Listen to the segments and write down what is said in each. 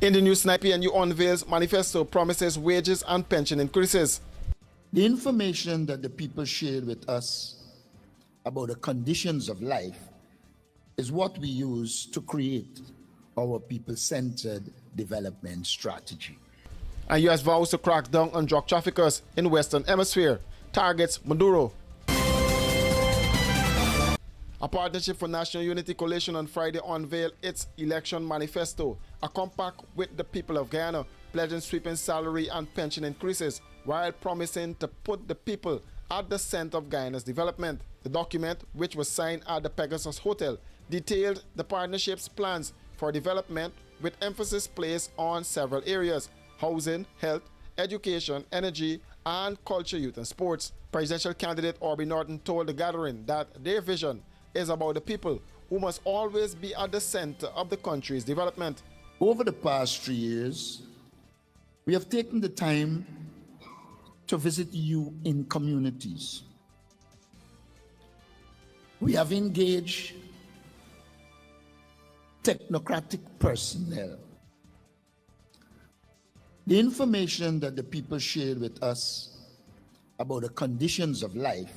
In the news, APNU unveils manifesto promises wages and pension increases. The information that the people shared with us about the conditions of life is what we use to create our people-centered development strategy. And U.S. vows to crack down on drug traffickers in Western Hemisphere, targets Maduro. A Partnership for National Unity Coalition on Friday unveiled its election manifesto, a compact with the people of Guyana, pledging sweeping salary and pension increases, while promising to put the people at the center of Guyana's development. The document, which was signed at the Pegasus Hotel, detailed the partnership's plans for development with emphasis placed on several areas: housing, health, education, energy, and culture, youth, and sports. Presidential candidate Aubrey Norton told the gathering that their vision is about the people, who must always be at the center of the country's development. Over the past 3 years, we have taken the time to visit you in communities. We have engaged technocratic personnel. The information that the people shared with us about the conditions of life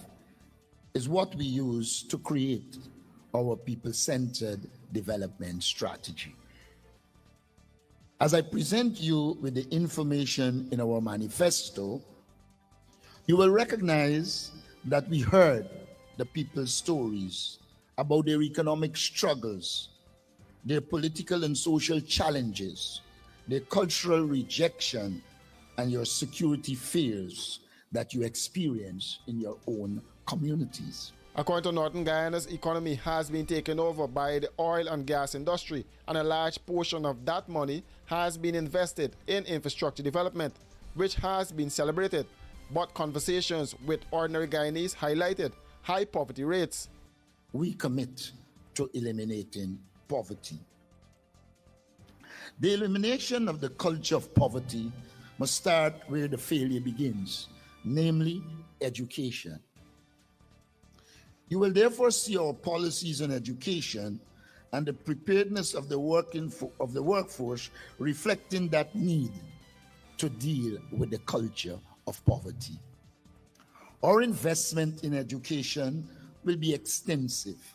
is what we use to create our people-centered development strategy. As I present you with the information in our manifesto, you will recognize that we heard the people's stories about their economic struggles, their political and social challenges, their cultural rejection, and your security fears that you experience in your own communities. According to Northern Guyana's economy has been taken over by the oil and gas industry, and a large portion of that money has been invested in infrastructure development, which has been celebrated. But conversations with ordinary Guyanese highlighted high poverty rates. We commit to eliminating poverty. The elimination of the culture of poverty must start where the failure begins, namely education. You will therefore see our policies on education and the preparedness of the workforce reflecting that need to deal with the culture of poverty. Our investment in education will be extensive.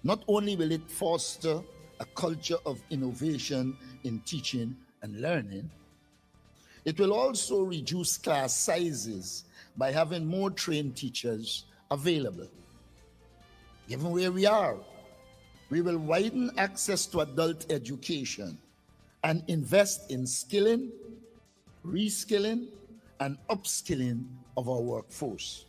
Not only will it foster a culture of innovation in teaching and learning, it will also reduce class sizes by having more trained teachers available. Given where we are, we will widen access to adult education and invest in skilling, reskilling, and upskilling of our workforce.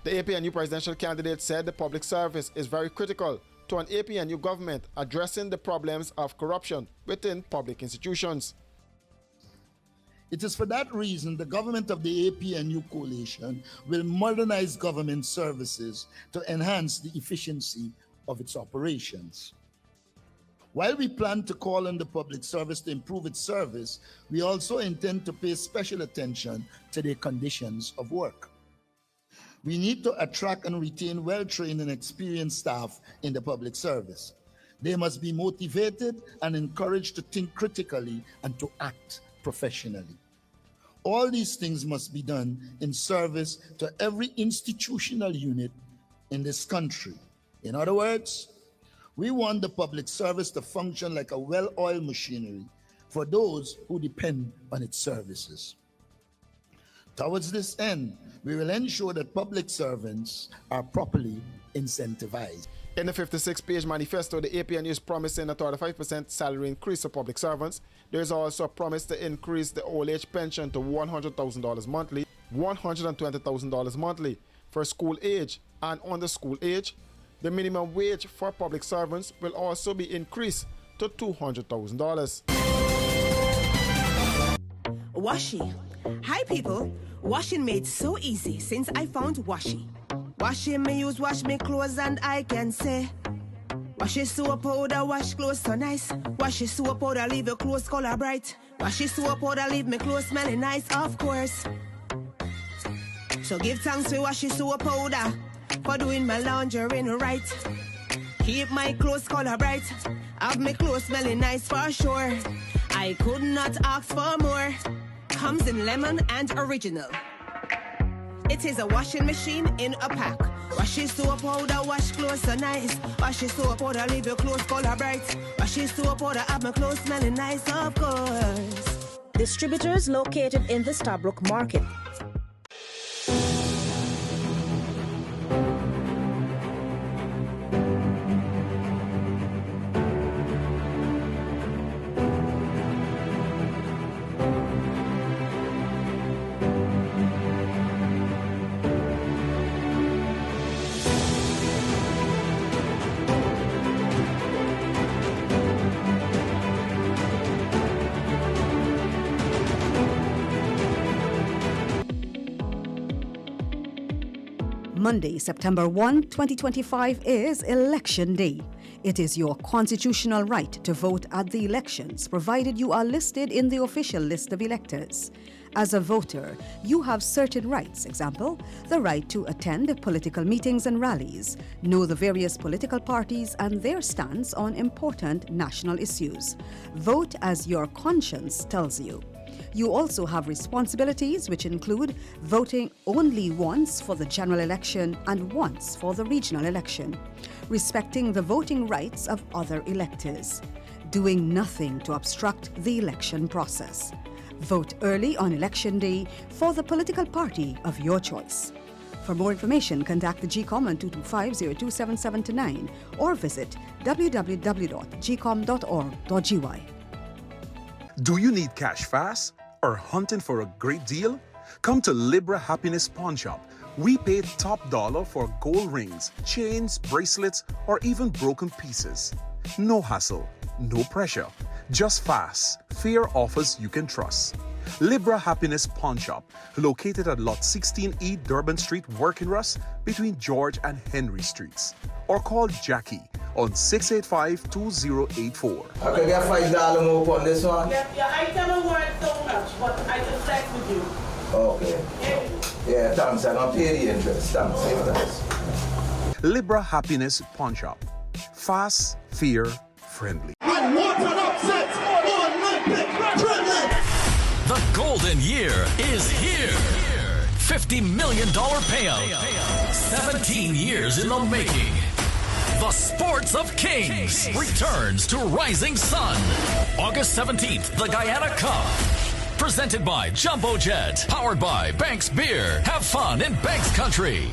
The APNU presidential candidate said the public service is very critical to an APNU government addressing the problems of corruption within public institutions. It is for that reason the government of the APNU coalition will modernize government services to enhance the efficiency of its operations. While we plan to call on the public service to improve its service, we also intend to pay special attention to their conditions of work. We need to attract and retain well-trained and experienced staff in the public service. They must be motivated and encouraged to think critically and to act professionally. All these things must be done in service to every institutional unit in this country. In other words, we want the public service to function like a well-oiled machinery for those who depend on its services. Towards this end, we will ensure that public servants are properly incentivized. In the 56-page manifesto, the APNU is promising a 35% salary increase for public servants. There is also a promise to increase the old age pension to $100,000 monthly, $120,000 monthly for school age and under school age. The minimum wage for public servants will also be increased to $200,000. Washi. Hi people. Washing made so easy since I found Washi. Washing me use wash me clothes and I can say Washi soap powder wash clothes so nice. Washi soap powder leave your clothes color bright. Washi soap powder leave me clothes smelling nice, of course. So give thanks to Washi soap powder for doing my laundry right. Keep my clothes color bright. Have me clothes smelling nice for sure. I could not ask for more. Comes in lemon and original. It is a washing machine in a pack. Wash your soap powder, wash clothes so nice. Wash your soap powder, leave your clothes color bright. Wash your soap powder, have my clothes smelling nice, of course. Distributors located in the Stabrook Market. Monday, September 1, 2025 is Election Day. It is your constitutional right to vote at the elections, provided you are listed in the official list of electors. As a voter, you have certain rights. Example, the right to attend political meetings and rallies, know the various political parties and their stance on important national issues. Vote as your conscience tells you. You also have responsibilities which include voting only once for the general election and once for the regional election, respecting the voting rights of other electors, doing nothing to obstruct the election process. Vote early on Election Day for the political party of your choice. For more information, contact the GCOM on 225-027729 or visit www.gcom.org.gy. Do you need cash fast or hunting for a great deal? Come to Libra Happiness Pawn Shop. We pay top dollar for gold rings, chains, bracelets, or even broken pieces. No hassle, no pressure, just fast, fair offers you can trust. Libra Happiness Pawn Shop, located at Lot 16E Durban Street, Working Rust, between George and Henry Streets. Or call Jackie on 685-2084. I can get $5 more on this one? Yeah, I don't want so much, but I just like with you. Okay. Yeah, thanks. I'm going to pay the interest. Thanks. Libra Happiness Pawn Shop. Fast, fair, friendly. The golden year is here. $50 million payout. 17 years in the making. The Sports of Kings returns to Rising Sun. August 17th, the Guyana Cup. Presented by Jumbo Jet. Powered by Banks Beer. Have fun in Banks Country.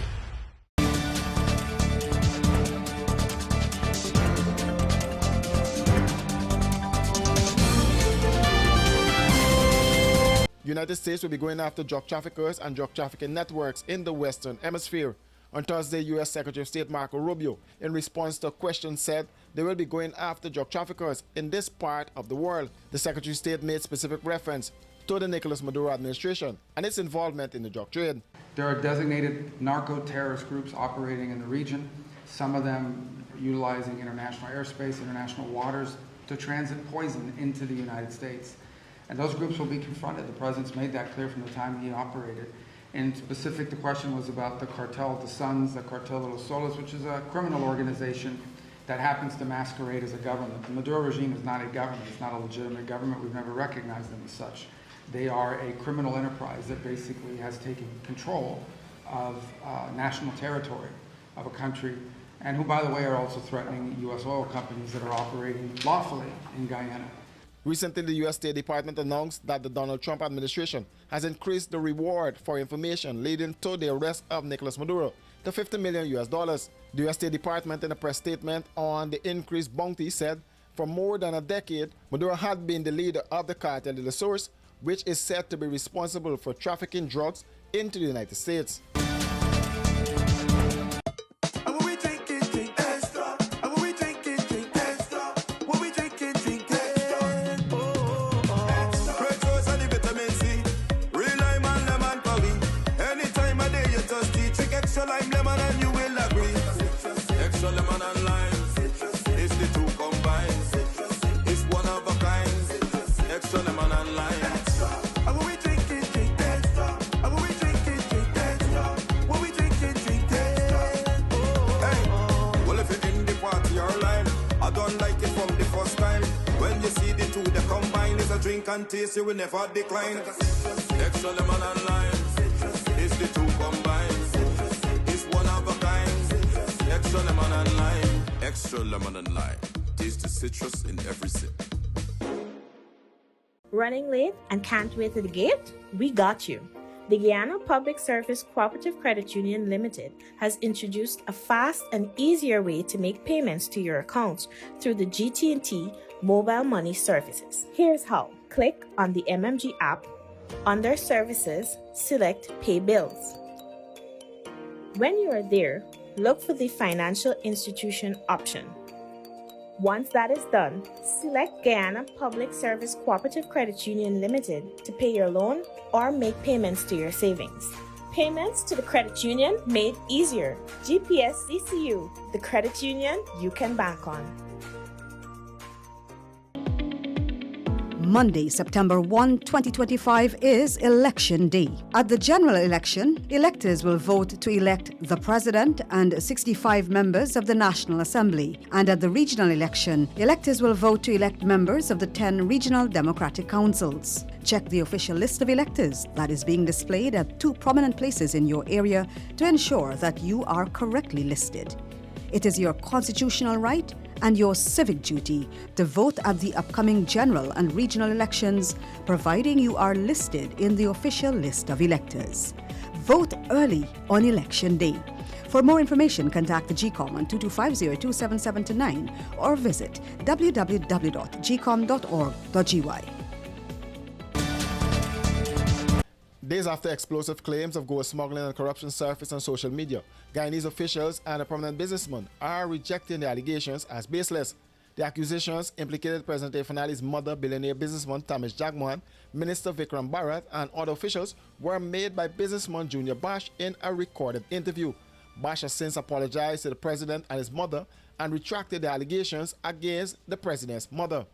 United States will be going after drug traffickers and drug trafficking networks in the Western Hemisphere. On Thursday, U.S. Secretary of State Marco Rubio, in response to a question, said they will be going after drug traffickers in this part of the world. The Secretary of State made specific reference to the Nicolas Maduro administration and its involvement in the drug trade. There are designated narco-terrorist groups operating in the region, some of them utilizing international airspace, international waters to transit poison into the United States. And those groups will be confronted. The President's made that clear from the time he operated. In specific, the question was about the Cartel of the Suns, the Cartel de los Soles, which is a criminal organization that happens to masquerade as a government. The Maduro regime is not a government. It's not a legitimate government. We've never recognized them as such. They are a criminal enterprise that basically has taken control of national territory of a country, and who, by the way, are also threatening U.S. oil companies that are operating lawfully in Guyana. Recently, the U.S. State Department announced that the Donald Trump administration has increased the reward for information leading to the arrest of Nicolas Maduro to $50 million. The U.S. State Department, in a press statement on the increased bounty, said for more than a decade, Maduro had been the leader of the Cartel de los Soles, which is said to be responsible for trafficking drugs into the United States. can taste, you will never decline. Extra lemon and lime, it's the two combined. It's one of a kind. Extra lemon and lime, extra lemon and lime. Taste the citrus in every sip. Running late and can't wait to the gate? We got you. The Guyana Public Service Cooperative Credit Union Limited has introduced a fast and easier way to make payments to your accounts through the GT&T mobile money services. Here's how. Click on the MMG app. Under Services, select Pay Bills. When you are there, look for the Financial Institution option. Once that is done, select Guyana Public Service Cooperative Credit Union Limited to pay your loan or make payments to your savings. Payments to the credit union made easier. GPS CCU, the credit union you can bank on. Monday, September 1, 2025 is Election Day. At the general election, electors will vote to elect the President and 65 members of the National Assembly. And at the regional election, electors will vote to elect members of the 10 regional democratic councils. Check the official list of electors that is being displayed at 2 prominent places in your area to ensure that you are correctly listed. It is your constitutional right and your civic duty to vote at the upcoming general and regional elections, providing you are listed in the official list of electors. Vote early on Election Day. For more information, contact the GCOM on 2250-27729 or visit www.gcom.org.gy. Days after explosive claims of gold smuggling and corruption surfaced on social media, Guyanese officials and a prominent businessman are rejecting the allegations as baseless. The accusations implicated President Fanali's mother, billionaire businessman Tamish Jagmohan, Minister Vikram Bharat, and other officials were made by businessman Junior Bash in a recorded interview. Bash has since apologized to the president and his mother and retracted the allegations against the president's mother.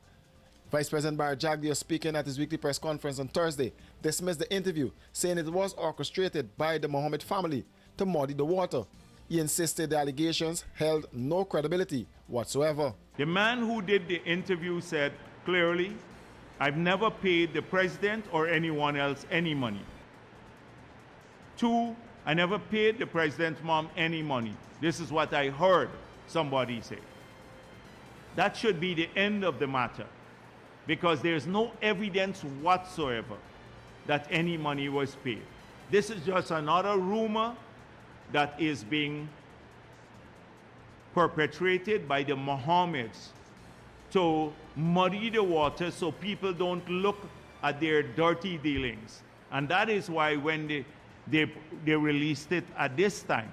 Vice President Bharat Jagdeo, speaking at his weekly press conference on Thursday, dismissed the interview, saying it was orchestrated by the Mohammed family to muddy the water. He insisted the allegations held no credibility whatsoever. The man who did the interview said clearly, I've never paid the president or anyone else any money. 2, I never paid the president's mom any money. This is what I heard somebody say. That should be the end of the matter, because there's no evidence whatsoever that any money was paid. This is just another rumor that is being perpetrated by the Mohammeds to muddy the water so people don't look at their dirty dealings. And that is why when they released it at this time.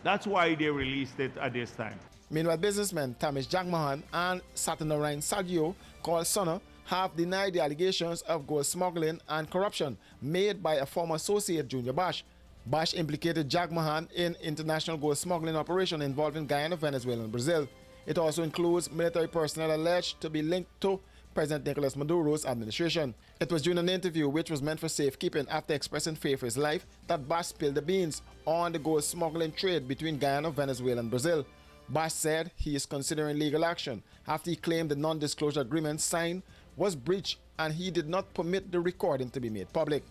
That's why they released it at this time. Meanwhile, businessmen Tamish Jagmohan and Satanarayan Sadio, called Sona, have denied the allegations of gold smuggling and corruption made by a former associate, Junior Bash. Bash implicated Jagmohan in international gold smuggling operation involving Guyana, Venezuela, and Brazil. It also includes military personnel alleged to be linked to President Nicolas Maduro's administration. It was during an interview which was meant for safekeeping after expressing fear for his life that Bash spilled the beans on the gold smuggling trade between Guyana, Venezuela, and Brazil. Bash said he is considering legal action after he claimed the non-disclosure agreement signed was breached and he did not permit the recording to be made public.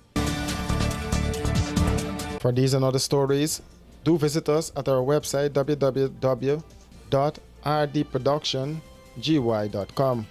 For these and other stories, do visit us at our website www.rdproductiongy.com.